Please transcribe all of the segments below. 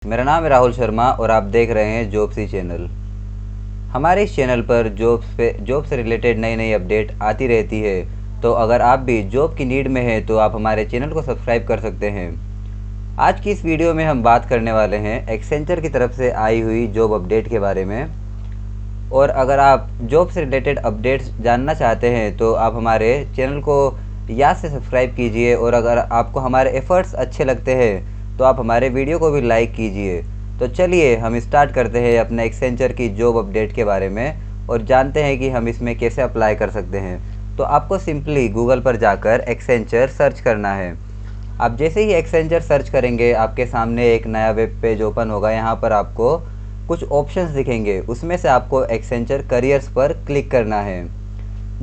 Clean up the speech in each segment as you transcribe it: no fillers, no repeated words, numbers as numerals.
मेरा नाम है राहुल शर्मा और आप देख रहे हैं जॉबसी चैनल। हमारे इस चैनल पर जॉब से रिलेटेड नई नई अपडेट आती रहती है। तो अगर आप भी जॉब की नीड में हैं तो आप हमारे चैनल को सब्सक्राइब कर सकते हैं। आज की इस वीडियो में हम बात करने वाले हैं एक्सेंचर की तरफ से आई हुई जॉब अपडेट के बारे में। और अगर आप जॉब से रिलेटेड अपडेट्स जानना चाहते हैं तो आप हमारे चैनल को याद से सब्सक्राइब कीजिए, और अगर आपको हमारे एफ़र्ट्स अच्छे लगते हैं तो आप हमारे वीडियो को भी लाइक कीजिए। तो चलिए हम स्टार्ट करते हैं अपने एक्सेंचर की जॉब अपडेट के बारे में और जानते हैं कि हम इसमें कैसे अप्लाई कर सकते हैं। तो आपको सिंपली गूगल पर जाकर एक्सेंचर सर्च करना है। आप जैसे ही एक्सेंचर सर्च करेंगे आपके सामने एक नया वेब पेज ओपन होगा। यहाँ पर आपको कुछ ऑप्शंस दिखेंगे, उसमें से आपको एक्सेंचर करियर्स पर क्लिक करना है।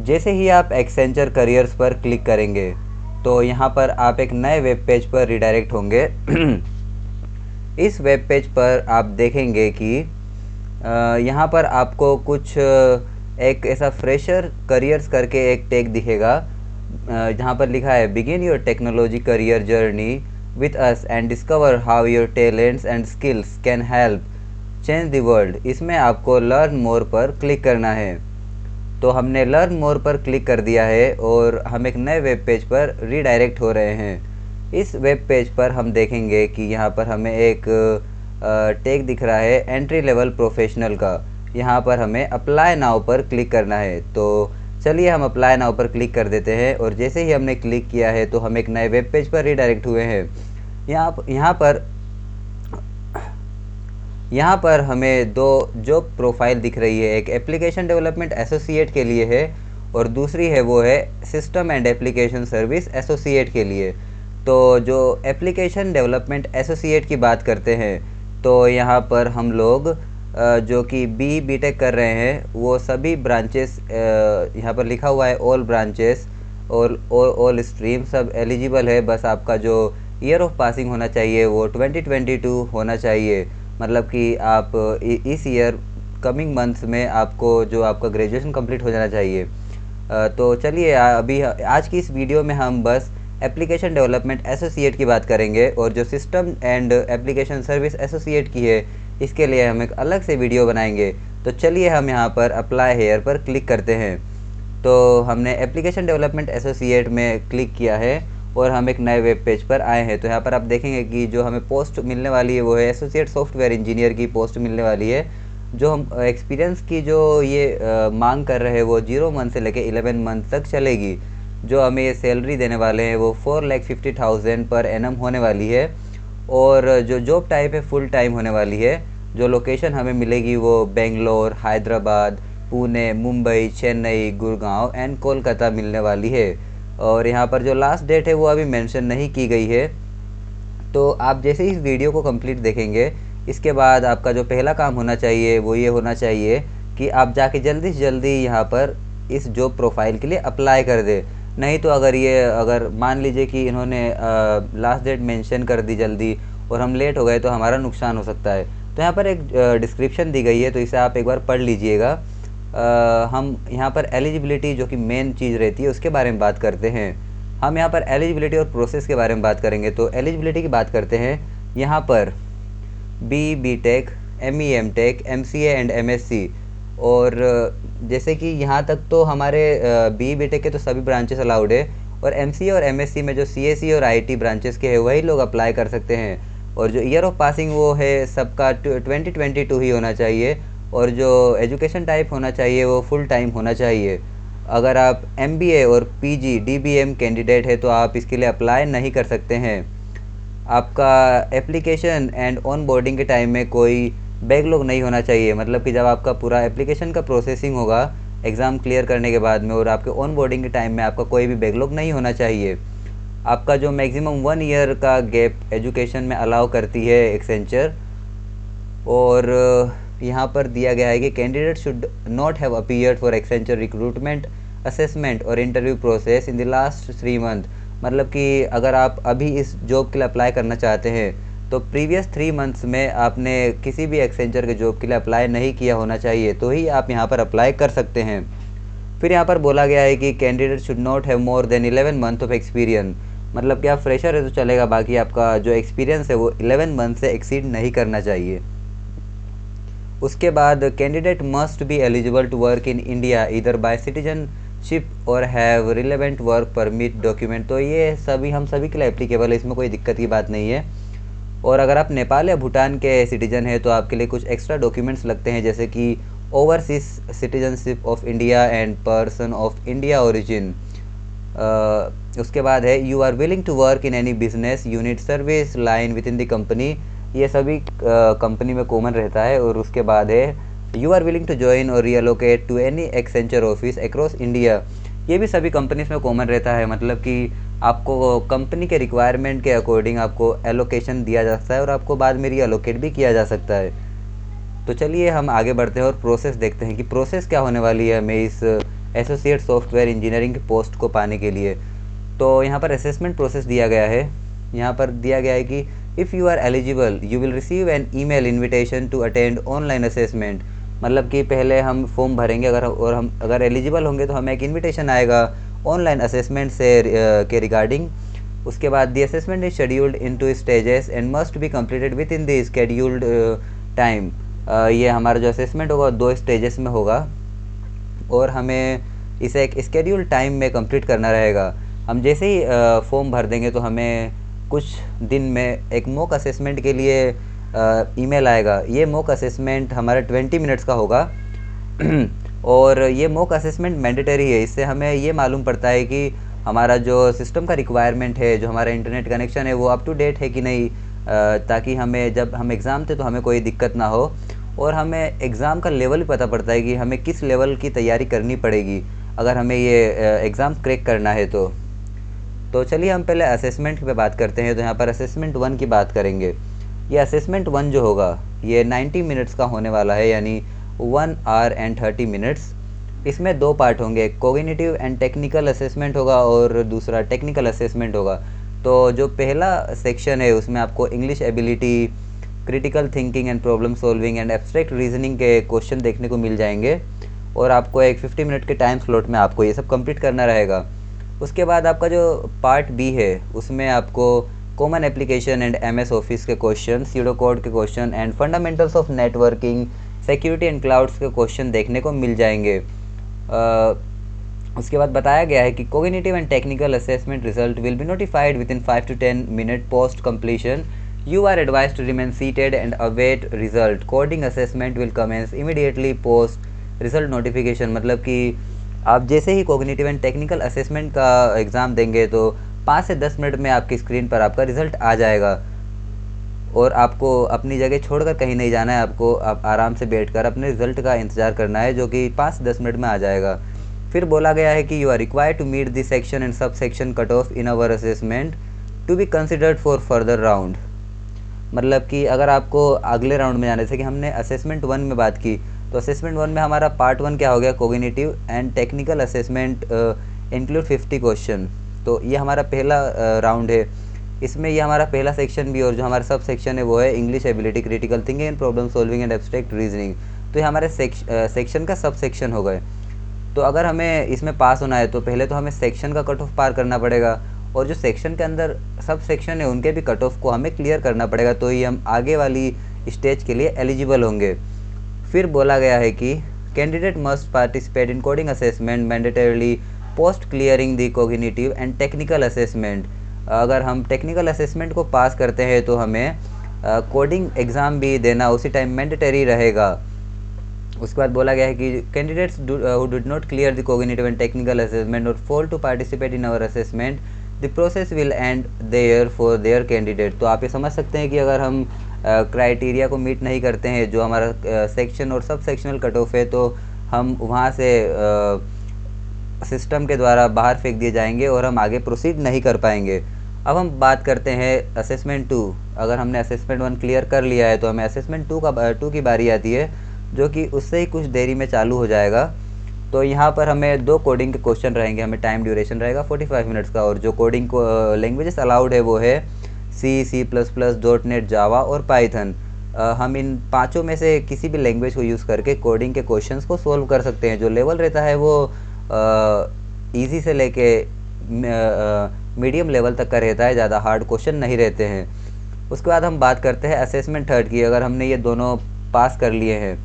जैसे ही आप एक्सेंचर करियर्स पर क्लिक करेंगे तो यहाँ पर आप एक नए वेब पेज पर रिडायरेक्ट होंगे। इस वेब पेज पर आप देखेंगे कि यहाँ पर आपको कुछ एक ऐसा फ्रेशर करियर्स करके एक टैग दिखेगा, जहाँ पर लिखा है begin your technology career journey with us and discover how your talents and skills can help change the world. इसमें आपको लर्न मोर पर क्लिक करना है। तो हमने लर्न मोर पर क्लिक कर दिया है और हम एक नए वेब पेज पर रीडायरेक्ट हो रहे हैं। इस वेब पेज पर हम देखेंगे कि यहाँ पर हमें एक टैग दिख रहा है एंट्री लेवल प्रोफेशनल का। यहाँ पर हमें अप्लाई नाउ पर क्लिक करना है। तो चलिए हम अप्लाई नाउ पर क्लिक कर देते हैं, और जैसे ही हमने क्लिक किया है तो हम एक नए वेब पेज पर रीडायरेक्ट हुए हैं। यहाँ पर हमें दो जॉब प्रोफाइल दिख रही है, एक एप्लीकेशन डेवलपमेंट एसोसिएट के लिए है और दूसरी है वो है system and application service associate के लिए। तो जो एप्लीकेशन डेवलपमेंट एसोसिएट की बात करते हैं तो यहाँ पर हम लोग जो कि बीटेक कर रहे हैं वो सभी ब्रांचेस, यहाँ पर लिखा हुआ है ऑल ब्रांचेस और ऑल स्ट्रीम सब एलिजिबल है। बस आपका जो ईयर ऑफ पासिंग होना चाहिए वो 2022 होना चाहिए। मतलब कि आप इस ईयर कमिंग मंथ्स में आपको जो आपका ग्रेजुएशन कंप्लीट हो जाना चाहिए। तो चलिए अभी आज की इस वीडियो में हम बस एप्लीकेशन डेवलपमेंट एसोसिएट की बात करेंगे, और जो system and application service associate की है इसके लिए हम एक अलग से वीडियो बनाएंगे। तो चलिए हम यहाँ पर अप्लाई हेयर पर क्लिक करते हैं। तो हमने एप्लीकेशन डेवलपमेंट एसोसिएट में क्लिक किया है और हम एक नए वेब पेज पर आए हैं। तो यहाँ पर आप देखेंगे कि जो हमें पोस्ट मिलने वाली है वो है एसोसिएट सॉफ्टवेयर इंजीनियर की पोस्ट मिलने वाली है। जो हम एक्सपीरियंस की जो ये मांग कर रहे हैं वो 0 मंथ से लेके 11 मंथ तक चलेगी। जो हमें ये सैलरी देने वाले हैं वो 4,50,000 पर एनम होने वाली है, और जो जॉब टाइप है फुल टाइम होने वाली है। जो लोकेशन हमें मिलेगी वो बेंगलोर, हैदराबाद, पुणे, मुंबई, चेन्नई, गुड़गांव एंड कोलकाता मिलने वाली है। और यहाँ पर जो लास्ट डेट है वो अभी मेंशन नहीं की गई है। तो आप जैसे ही इस वीडियो को कंप्लीट देखेंगे इसके बाद आपका जो पहला काम होना चाहिए वो ये होना चाहिए कि आप जाके जल्दी से जल्दी यहाँ पर इस जॉब प्रोफाइल के लिए अप्लाई कर दे। नहीं तो अगर मान लीजिए कि इन्होंने लास्ट डेट मेंशन कर दी जल्दी और हम लेट हो गए तो हमारा नुकसान हो सकता है। तो यहाँ पर एक डिस्क्रिप्शन दी गई है, तो इसे आप एक बार पढ़ लीजिएगा। हम यहाँ पर एलिजिबिलिटी जो कि मेन चीज़ रहती है उसके बारे में बात करते हैं। हम यहाँ पर एलिजिबिलिटी और प्रोसेस के बारे में बात करेंगे। तो एलिजिबिलिटी की बात करते हैं। यहाँ पर BTech, M tech, MCA and MSc, और जैसे कि यहाँ तक तो हमारे बीटेक के तो सभी ब्रांचेस अलाउड है, और MCA और MSc में जो CSE और IT ब्रांचेस के हैं वही लोग अप्लाई कर सकते हैं। और जो ईयर ऑफ पासिंग वो है सबका 2022 ही होना चाहिए, और जो एजुकेशन टाइप होना चाहिए वो फुल टाइम होना चाहिए। अगर आप MBA और PG DBM कैंडिडेट है तो आप इसके लिए अप्लाई नहीं कर सकते हैं। आपका एप्लीकेशन एंड ऑन बोर्डिंग के टाइम में कोई बैकलॉग नहीं होना चाहिए। मतलब कि जब आपका पूरा एप्लीकेशन का प्रोसेसिंग होगा एग्ज़ाम क्लियर करने के बाद में, और आपके ऑन बोर्डिंग के टाइम में आपका कोई भी बैकलॉग नहीं होना चाहिए। आपका जो मैक्सिमम 1 ईयर का गैप एजुकेशन में अलाउ करती है एक्सेंचर। और यहाँ पर दिया गया है कि candidate should not have appeared for Accenture recruitment assessment और interview process in the last 3 month. मतलब कि अगर आप अभी इस जॉब के लिए अप्लाई करना चाहते हैं तो प्रीवियस 3 मंथ्स में आपने किसी भी एक्सेंचर के जॉब के लिए अप्लाई नहीं किया होना चाहिए, तो ही आप यहाँ पर अप्लाई कर सकते हैं। फिर यहाँ पर बोला गया है कि candidate should not have more than 11 month of experience. मतलब कि आप फ्रेशर है तो चलेगा, बाकी आपका जो एक्सपीरियंस है वो 11 मंथ से एक्सीड नहीं करना चाहिए। उसके बाद candidate must be eligible to work in India इधर बाय सिटीजनशिप और have relevant work permit document. तो ये सभी हम सभी के लिए एप्लीकेबल है, इसमें कोई दिक्कत की बात नहीं है। और अगर आप नेपाल या भूटान के सिटीजन हैं तो आपके लिए कुछ एक्स्ट्रा डॉक्यूमेंट्स लगते हैं, जैसे कि overseas citizenship of India and person of India origin. उसके बाद है you are willing to work in any business unit service line within the company, ये सभी कंपनी में कॉमन रहता है। और उसके बाद है you are willing to join और reallocate to any Accenture office across India, ये भी सभी कंपनीज में कॉमन रहता है। मतलब कि आपको कंपनी के रिक्वायरमेंट के अकॉर्डिंग आपको एलोकेशन दिया जा सकता है और आपको बाद में रीअलोकेट भी किया जा सकता है। तो चलिए हम आगे बढ़ते हैं और प्रोसेस देखते हैं कि प्रोसेस क्या होने वाली है हमें इस एसोसिएट सॉफ्टवेयर इंजीनियरिंग की पोस्ट को पाने के लिए। तो यहाँ पर असेसमेंट प्रोसेस दिया गया है। यहाँ पर दिया गया है कि if you are eligible you will receive an email invitation to attend online assessment. मतलब कि पहले हम फॉर्म भरेंगे हम अगर एलिजिबल होंगे तो हमें एक इन्विटेशन आएगा ऑनलाइन असेसमेंट से के रिगार्डिंग। उसके बाद दी assessment is scheduled into stages and must be completed with in the scheduled time. ये हमारा जो असेसमेंट होगा 2 स्टेजेस में होगा और हमें इसे एक स्केड्यूल टाइम में कंप्लीट करना रहेगा। हम जैसे ही फॉर्म भर देंगे तो हमें कुछ दिन में एक मॉक असेसमेंट के लिए ईमेल आएगा। ये मॉक असेसमेंट हमारा 20 मिनट्स का होगा और ये मॉक असेसमेंट मैंडेटरी है। इससे हमें ये मालूम पड़ता है कि हमारा जो सिस्टम का रिक्वायरमेंट है, जो हमारा इंटरनेट कनेक्शन है वो अप टू डेट है कि नहीं, ताकि हमें जब हम एग्ज़ाम थे तो हमें कोई दिक्कत ना हो। और हमें एग्ज़ाम का लेवल भी पता पड़ता है कि हमें किस लेवल की तैयारी करनी पड़ेगी अगर हमें ये एग्ज़ाम क्रैक करना है तो चलिए हम पहले असेसमेंट पे बात करते हैं। तो यहाँ पर असेसमेंट 1 की बात करेंगे। ये असेसमेंट 1 जो होगा ये 90 मिनट्स का होने वाला है, यानी 1 आवर एंड 30 मिनट्स। इसमें 2 पार्ट होंगे, कोग्निटिव एंड टेक्निकल असेसमेंट होगा और दूसरा टेक्निकल असेसमेंट होगा। तो जो पहला सेक्शन है उसमें आपको English ability, critical thinking and problem solving and abstract reasoning के क्वेश्चन देखने को मिल जाएंगे और आपको एक 50 मिनट के टाइम स्लॉट में आपको ये सब कंप्लीट करना रहेगा। उसके बाद आपका जो पार्ट बी है उसमें आपको common application and MS office के क्वेश्चन, सीडो कोड के question and fundamentals of networking, security and clouds के क्वेश्चन देखने को मिल जाएंगे। उसके बाद बताया गया है कि cognitive and technical assessment result will be notified with in 5 to 10 minute post completion. You are advised to remain seated and await result. Coding assessment will commence immediately post result notification। मतलब कि आप जैसे ही cognitive and technical assessment का exam देंगे तो 5 से 10 minute में आपकी स्क्रीन पर आपका रिज़ल्ट आ जाएगा और आपको अपनी जगह छोड़कर कहीं नहीं जाना है। आपको आप आराम से बैठकर अपने रिज़ल्ट का इंतज़ार करना है, जो कि 5 से 10 मिनट में आ जाएगा। फिर बोला गया है कि you are required to meet this section and sub section cut off in our assessment to be considered for further round. मतलब कि अगर आपको अगले राउंड में जाने से कि हमने असेसमेंट 1 में बात की, तो असेसमेंट 1 में हमारा पार्ट 1 क्या हो गया, cognitive and technical assessment include 50 question. तो ये हमारा पहला राउंड है। इसमें ये हमारा पहला सेक्शन भी और जो हमारा सब सेक्शन है वो है English ability, critical thinking and problem solving and abstract reasoning. तो ये हमारे सेक्शन का सब सेक्शन हो गए। तो अगर हमें इसमें पास होना है तो पहले तो हमें सेक्शन का कट ऑफ पार करना पड़ेगा और जो सेक्शन के अंदर सब सेक्शन है उनके भी कट ऑफ को हमें क्लियर करना पड़ेगा, तो ही हम आगे वाली स्टेज के लिए एलिजिबल होंगे। फिर बोला गया है कि candidate must participate in coding assessment mandatorily post clearing the cognitive and technical assessment. अगर हम टेक्निकल असेसमेंट को पास करते हैं तो हमें कोडिंग एग्ज़ाम भी देना उसी टाइम मैंडेटरी रहेगा। उसके बाद बोला गया है कि candidates who did not clear the cognitive and technical assessment और fail to participate in our assessment the process will end there for their candidate. तो आप ये समझ सकते हैं कि अगर हम क्राइटेरिया को मीट नहीं करते हैं, जो हमारा सेक्शन और सब सेक्शनल कट ऑफ है, तो हम वहाँ से सिस्टम के द्वारा बाहर फेंक दिए जाएंगे और हम आगे प्रोसीड नहीं कर पाएंगे। अब हम बात करते हैं असेसमेंट 2। अगर हमने असेसमेंट 1 क्लियर कर लिया है तो हमें असेसमेंट 2 की बारी आती है, जो कि उससे ही कुछ देरी में चालू हो जाएगा। तो यहाँ पर हमें 2 कोडिंग के क्वेश्चन रहेंगे, हमें टाइम ड्यूरेशन रहेगा 45 मिनट्स का और जो कोडिंग को लैंग्वेजेस अलाउड है वो है C++, .NET, जावा और पाइथन। हम इन 5 में से किसी भी लैंग्वेज को यूज़ करके कोडिंग के क्वेश्चंस को सोल्व कर सकते हैं। जो लेवल रहता है वो इजी से लेके मीडियम लेवल तक का रहता है, ज़्यादा हार्ड क्वेश्चन नहीं रहते हैं। उसके बाद हम बात करते हैं असेसमेंट थर्ड की। अगर हमने ये दोनों पास कर लिए हैं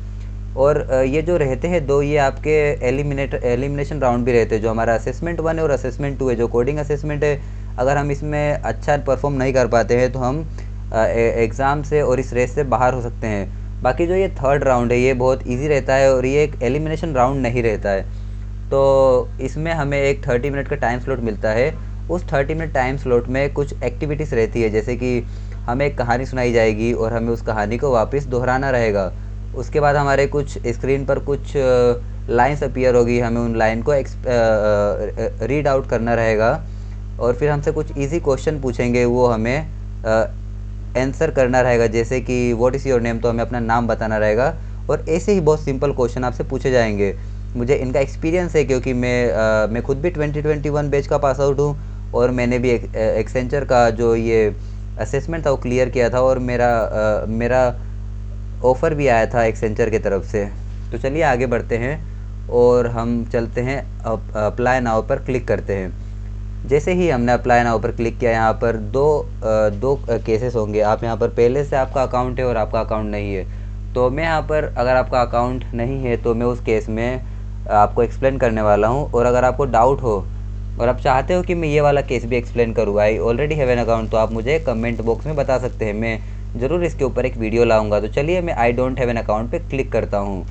और ये जो रहते हैं दो, ये आपके एलिमिनेशन राउंड भी रहते हैं। जो हमारा असेसमेंट 1 है और असेसमेंट 2 है, जो कोडिंग असेसमेंट है, अगर हम इसमें अच्छा परफॉर्म नहीं कर पाते हैं तो हम एग्ज़ाम से और इस रेस से बाहर हो सकते हैं। बाकी जो ये थर्ड राउंड है ये बहुत ईजी रहता है और ये एक एलिमिनेशन राउंड नहीं रहता है। तो इसमें हमें एक 30 मिनट का टाइम स्लॉट मिलता है। उस 30 मिनट टाइम स्लॉट में कुछ एक्टिविटीज़ रहती है, जैसे कि हमें एक कहानी सुनाई जाएगी और हमें उस कहानी को वापस दोहराना रहेगा। उसके बाद हमारे कुछ स्क्रीन पर कुछ लाइन्स अपीयर होगी, हमें उन लाइन को रीड आउट करना रहेगा और फिर हमसे कुछ इजी क्वेश्चन पूछेंगे, वो हमें आंसर करना रहेगा। जैसे कि व्हाट इज़ योर नेम, तो हमें अपना नाम बताना रहेगा। और ऐसे ही बहुत सिंपल क्वेश्चन आपसे पूछे जाएंगे। मुझे इनका एक्सपीरियंस है क्योंकि मैं खुद भी 2021 बैच का पास आउट हूँ और मैंने भी एक्सेंचर का जो ये असेसमेंट था वो क्लियर किया था और मेरा ऑफ़र भी आया था एक्सेंचर की तरफ से। तो चलिए आगे बढ़ते हैं और हम चलते हैं अप्लाई नाउ पर क्लिक करते हैं। जैसे ही हमने अप्लाई नाउ पर क्लिक किया, यहाँ पर दो केसेस होंगे। आप यहाँ पर पहले से आपका अकाउंट है और आपका अकाउंट नहीं है। तो मैं यहाँ पर, अगर आपका अकाउंट नहीं है तो मैं उस केस में आपको एक्सप्लेन करने वाला हूँ। और अगर आपको डाउट हो और आप चाहते हो कि मैं ये वाला केस भी एक्सप्लेन करूँ, I already have an account, तो आप मुझे कमेंट बॉक्स में बता सकते हैं। मैं ज़रूर इसके ऊपर एक वीडियो लाऊंगा। तो चलिए मैं I don't have an account पे क्लिक करता हूँ।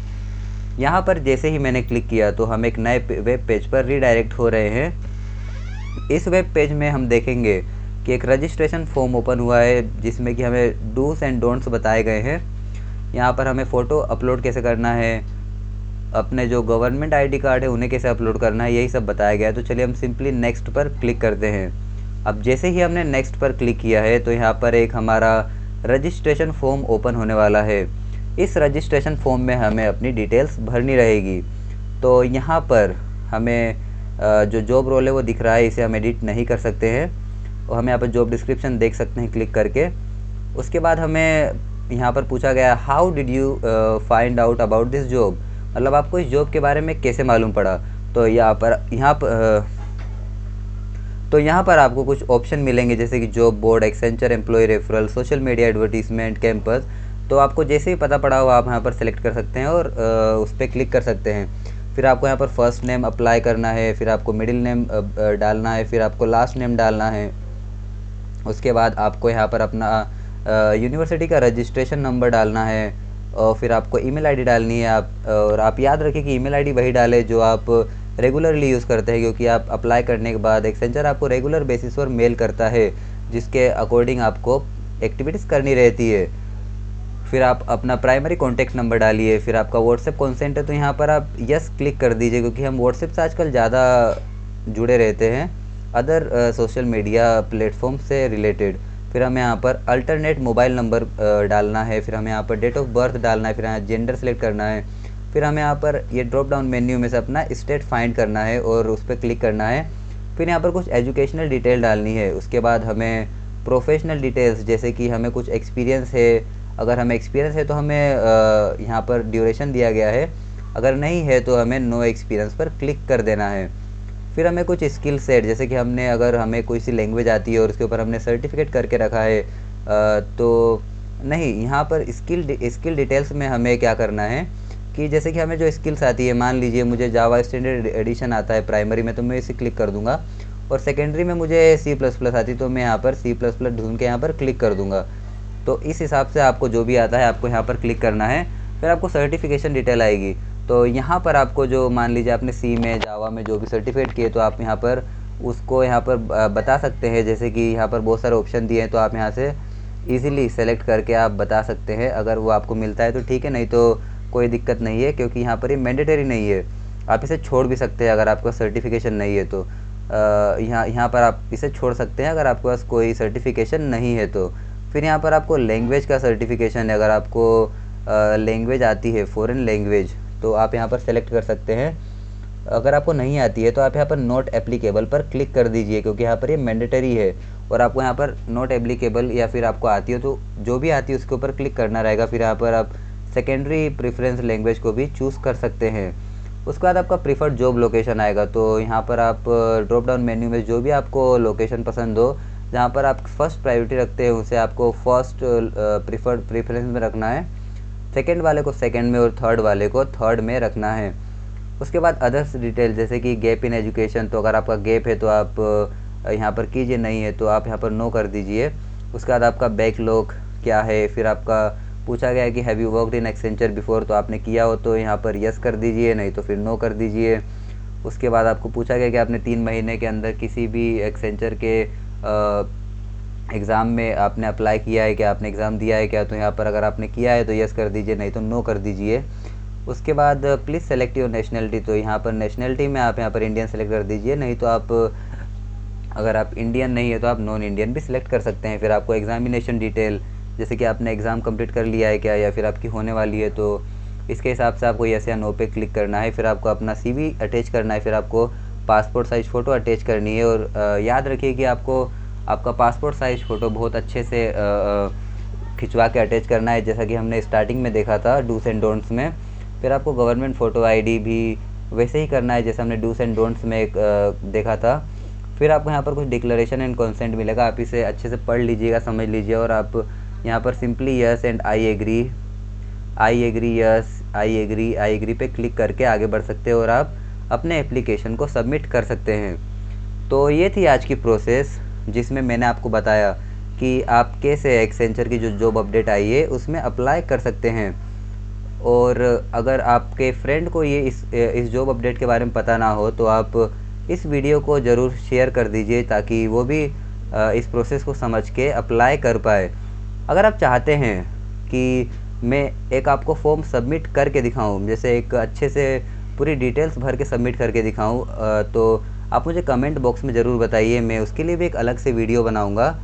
यहाँ पर जैसे ही मैंने क्लिक किया तो हम एक नए वेब पेज पर रीडायरेक्ट हो रहे हैं। इस वेब पेज में हम देखेंगे कि एक रजिस्ट्रेशन फॉर्म ओपन हुआ है जिसमें कि हमें डूज़ एंड डोंट्स बताए गए हैं। यहाँ पर हमें फ़ोटो अपलोड कैसे करना है, अपने जो गवर्नमेंट आईडी कार्ड है उन्हें कैसे अपलोड करना है, यही सब बताया गया है। तो चलिए हम सिंपली नेक्स्ट पर क्लिक करते हैं। अब जैसे ही हमने नेक्स्ट पर क्लिक किया है तो यहाँ पर एक हमारा रजिस्ट्रेशन फॉर्म ओपन होने वाला है। इस रजिस्ट्रेशन फॉर्म में हमें अपनी डिटेल्स भरनी रहेगी। तो यहाँ पर हमें जो जॉब रोल है वो दिख रहा है, इसे हम एडिट नहीं कर सकते हैं और हमें यहाँ पर जॉब डिस्क्रिप्शन देख सकते हैं क्लिक करके। उसके बाद हमें यहाँ पर पूछा गया how did you find out about this job, मतलब आपको इस जॉब के बारे में कैसे मालूम पड़ा। तो यहाँ पर आपको कुछ ऑप्शन मिलेंगे, जैसे कि job board, Accenture, employee referral, social media advertisement, campus. तो आपको जैसे ही पता पड़ा हो आप यहाँ पर सेलेक्ट कर सकते हैं और उस पर क्लिक कर सकते हैं। फिर आपको यहाँ पर फर्स्ट नेम अप्लाई करना है, फिर आपको मिडिल नेम डालना है, फिर आपको लास्ट नेम डालना है। उसके बाद आपको यहाँ पर अपना यूनिवर्सिटी का रजिस्ट्रेशन नंबर डालना है और फिर आपको ईमेल आईडी डालनी है। और आप याद रखें कि ईमेल आईडी वही डालें जो आप रेगुलरली यूज़ करते हैं, क्योंकि आप अप्लाई करने के बाद एक्सेंचर आपको रेगुलर बेसिस पर मेल करता है जिसके अकॉर्डिंग आपको एक्टिविटीज़ करनी रहती है। फिर आप अपना प्राइमरी कॉन्टैक्ट नंबर डालिए। फिर आपका व्हाट्सएप कॉन्सेंट है तो यहाँ पर आप यस क्लिक कर दीजिए, क्योंकि हम व्हाट्सएप से आजकल ज़्यादा जुड़े रहते हैं अदर सोशल मीडिया प्लेटफॉर्म से रिलेटेड। फिर हमें यहाँ पर अल्टरनेट मोबाइल नंबर डालना है। फिर हमें यहाँ पर डेट ऑफ बर्थ डालना है। फिर यहाँ जेंडर सेलेक्ट करना है। फिर हमें यहाँ पर ये ड्रॉप डाउन मेन्यू में से अपना स्टेट फाइंड करना है और उस पर क्लिक करना है। फिर यहाँ पर कुछ एजुकेशनल डिटेल डालनी है। उसके बाद हमें प्रोफेशनल डिटेल्स, जैसे कि हमें कुछ एक्सपीरियंस है, अगर हमें एक्सपीरियंस है तो हमें यहाँ पर ड्यूरेशन दिया गया है, अगर नहीं है तो हमें नो एक्सपीरियंस पर क्लिक कर देना है। फिर हमें कुछ स्किल सेट, जैसे कि अगर हमें कोई सी लैंग्वेज आती है और उसके ऊपर हमने सर्टिफिकेट करके रखा है तो नहीं, यहाँ पर स्किल डिटेल्स में हमें क्या करना है कि जैसे कि हमें जो स्किल्स आती है, मान लीजिए मुझे जावा स्टैंडर्ड एडिशन आता है प्राइमरी में, तो मैं इसे क्लिक कर दूंगा। और सेकेंडरी में मुझे C++ आती, तो मैं यहाँ पर C++ ढूंढ के यहाँ पर क्लिक कर दूंगा। तो इस हिसाब से आपको जो भी आता है आपको यहाँ पर क्लिक करना है। फिर आपको सर्टिफिकेशन डिटेल आएगी। तो यहाँ पर आपको जो, मान लीजिए आपने C में, जावा में जो भी सर्टिफिकेट किए, तो आप यहाँ पर उसको यहाँ पर बता सकते हैं। जैसे कि यहाँ पर बहुत सारे ऑप्शन दिए हैं, तो आप यहाँ से ईज़िली सेलेक्ट करके आप बता सकते हैं। अगर वो आपको मिलता है तो ठीक है, नहीं तो कोई दिक्कत नहीं है, क्योंकि यहाँ पर ये मैंडेटरी नहीं है। आप इसे छोड़ भी सकते हैं अगर आपका सर्टिफिकेशन नहीं है तो। यहाँ पर आप इसे छोड़ सकते हैं अगर आपके पास कोई सर्टिफिकेशन नहीं है तो। फिर यहाँ पर आपको लैंग्वेज का सर्टिफिकेशन है, अगर आपको लैंग्वेज आती है फॉरेन लैंग्वेज तो आप यहाँ पर सेलेक्ट कर सकते हैं। अगर आपको नहीं आती है तो आप यहाँ पर नॉट एप्लीकेबल पर क्लिक कर दीजिए, क्योंकि यहाँ पर ये मैंडेटरी है। और आपको यहाँ पर नॉट एप्लीकेबल, या फिर आपको आती हो तो जो भी आती है उसके ऊपर क्लिक करना रहेगा। फिर यहाँ पर आप सेकेंडरी प्रेफरेंस लैंग्वेज को भी चूज़ कर सकते हैं। उसके बाद आपका प्रीफर्ड जॉब लोकेशन आएगा। तो यहाँ पर आप ड्रॉप डाउन मेन्यू में जो भी आपको लोकेशन पसंद हो, जहाँ पर आप फर्स्ट प्रायोरिटी रखते हैं, उसे आपको फर्स्ट प्रीफर्ड प्रेफरेंस में रखना है, सेकंड वाले को सेकंड में और थर्ड वाले को थर्ड में रखना है। उसके बाद अदर्स डिटेल जैसे कि गैप इन एजुकेशन, तो अगर आपका गैप है तो आप यहाँ पर कीजिए, नहीं है तो आप यहाँ पर नो कर दीजिए। उसके बाद आपका बैकलॉग क्या है, फिर आपका पूछा गया है कि have you worked in Accenture before, तो आपने किया हो तो यहाँ पर यस कर दीजिए, नहीं तो फिर नो कर दीजिए। उसके बाद आपको पूछा गया कि आपने 3 महीने के अंदर किसी भी एक्सेंचर के एग्ज़ाम में आपने अप्लाई किया है क्या, आपने एग्ज़ाम दिया है क्या, तो यहाँ पर अगर आपने किया है तो यस कर दीजिए, नहीं तो नो कर दीजिए। उसके बाद प्लीज़ सेलेक्ट योर नेशनलिटी, तो यहाँ पर नेशनलिटी में आप यहाँ पर इंडियन सेलेक्ट कर दीजिए, नहीं तो आप अगर आप इंडियन नहीं है तो आप नॉन इंडियन भी सिलेक्ट कर सकते हैं। फिर आपको एग्जामिनेशन डिटेल जैसे कि आपने एग्ज़ाम कंप्लीट कर लिया है क्या, या फिर आपकी होने वाली है, तो इसके हिसाब से आपको यस या नो पे क्लिक करना है। फिर आपको अपना CV अटैच करना है, फिर आपको पासपोर्ट साइज़ फ़ोटो अटैच करनी है। और याद रखिए कि आपको आपका पासपोर्ट साइज़ फ़ोटो बहुत अच्छे से खिंचवा के अटैच करना है, जैसा कि हमने स्टार्टिंग में देखा था डूस एंड डोंट्स में। फिर आपको गवर्नमेंट फ़ोटो ID भी वैसे ही करना है जैसे हमने डूस एंड डोंट्स में देखा था। फिर आपको यहाँ पर कुछ डिक्लेरेशन एंड कंसेंट मिलेगा, आप इसे अच्छे से पढ़ लीजिएगा, समझ लीजिए, और आप यहाँ पर simply yes and I agree yes I agree पे क्लिक करके आगे बढ़ सकते हो और आप अपने एप्लीकेशन को सबमिट कर सकते हैं। तो ये थी आज की प्रोसेस जिसमें मैंने आपको बताया कि आप कैसे एक्सेंचर की जो जॉब अपडेट आई है उसमें अप्लाई कर सकते हैं। और अगर आपके फ्रेंड को ये इस जॉब अपडेट के बारे में पता ना हो तो आप इस वीडियो को ज़रूर शेयर कर दीजिए ताकि वो भी इस प्रोसेस को समझ के अप्लाई कर पाए। अगर आप चाहते हैं कि मैं एक आपको फॉर्म सबमिट करके दिखाऊं, जैसे एक अच्छे से पूरी डिटेल्स भर के सबमिट करके दिखाऊं, तो आप मुझे कमेंट बॉक्स में ज़रूर बताइए, मैं उसके लिए भी एक अलग से वीडियो बनाऊंगा।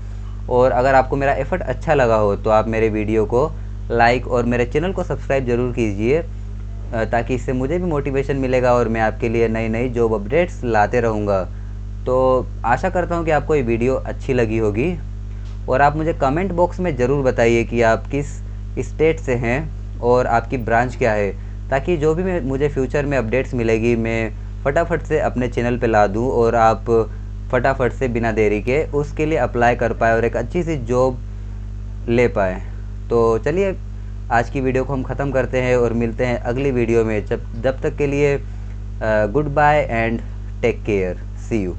और अगर आपको मेरा एफ़र्ट अच्छा लगा हो तो आप मेरे वीडियो को लाइक और मेरे चैनल को सब्सक्राइब ज़रूर कीजिए, ताकि इससे मुझे भी मोटिवेशन मिलेगा और मैं आपके लिए नई नई जॉब अपडेट्स लाते रहूँगा। तो आशा करता हूँ कि आपको ये वीडियो अच्छी लगी होगी, और आप मुझे कमेंट बॉक्स में ज़रूर बताइए कि आप किस स्टेट से हैं और आपकी ब्रांच क्या है, ताकि जो भी मुझे फ्यूचर में अपडेट्स मिलेगी मैं फटाफट से अपने चैनल पे ला दूँ और आप फटाफट से बिना देरी के उसके लिए अप्लाई कर पाए और एक अच्छी सी जॉब ले पाए। तो चलिए आज की वीडियो को हम ख़त्म करते हैं और मिलते हैं अगली वीडियो में। जब तक के लिए good bye and take care, see you.